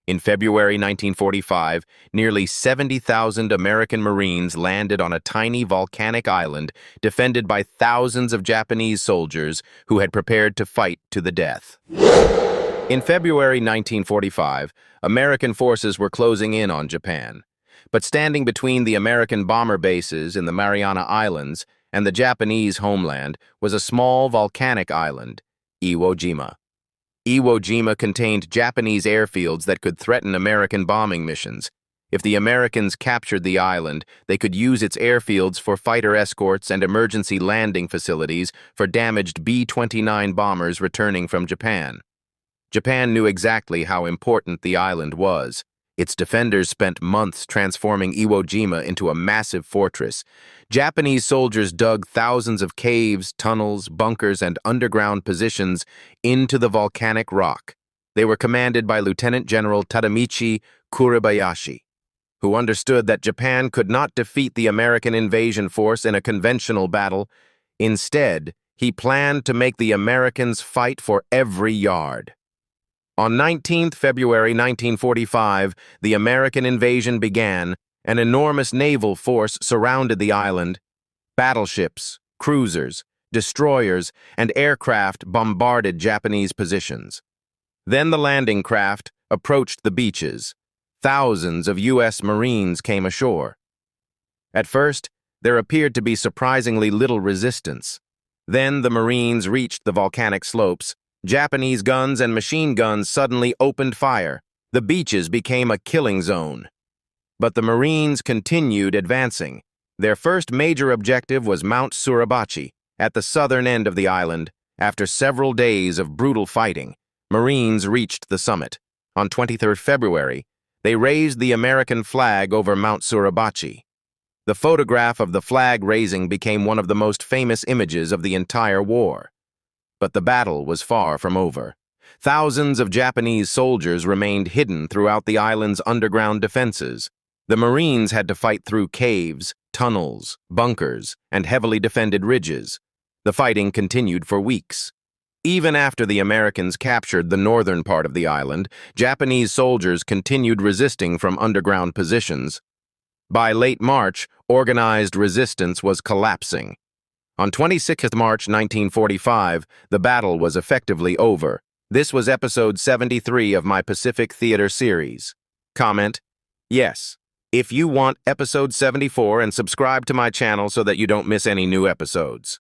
In February 1945, nearly 70,000 American Marines landed on a tiny volcanic island defended by thousands of Japanese soldiers who had prepared to fight to the death. In February 1945, American forces were closing in on Japan. But standing between the American bomber bases in the Mariana Islands and the Japanese homeland was a small volcanic island, Iwo Jima. Iwo Jima contained Japanese airfields that could threaten American bombing missions. If the Americans captured the island, they could use its airfields for fighter escorts and emergency landing facilities for damaged B-29 bombers returning from Japan. Japan knew exactly how important the island was. Its defenders spent months transforming Iwo Jima into a massive fortress. Japanese soldiers dug thousands of caves, tunnels, bunkers, and underground positions into the volcanic rock. They were commanded by Lieutenant General Tadamichi Kuribayashi, who understood that Japan could not defeat the American invasion force in a conventional battle. Instead, he planned to make the Americans fight for every yard. On 19th February 1945, the American invasion began. An enormous naval force surrounded the island. Battleships, cruisers, destroyers, and aircraft bombarded Japanese positions. Then the landing craft approached the beaches. Thousands of U.S. Marines came ashore. At first, there appeared to be surprisingly little resistance. Then the Marines reached the volcanic slopes. Japanese guns and machine guns suddenly opened fire. The beaches became a killing zone. But the Marines continued advancing. Their first major objective was Mount Suribachi, at the southern end of the island. After several days of brutal fighting, Marines reached the summit. On 23rd February, they raised the American flag over Mount Suribachi. The photograph of the flag raising became one of the most famous images of the entire war. But the battle was far from over. Thousands of Japanese soldiers remained hidden throughout the island's underground defenses. The Marines had to fight through caves, tunnels, bunkers, and heavily defended ridges. The fighting continued for weeks. Even after the Americans captured the northern part of the island, Japanese soldiers continued resisting from underground positions. By late March, organized resistance was collapsing. On 26th March 1945, the battle was effectively over. This was episode 73 of my Pacific Theater series. Comment: yes, if you want episode 74, and subscribe to my channel so that you don't miss any new episodes.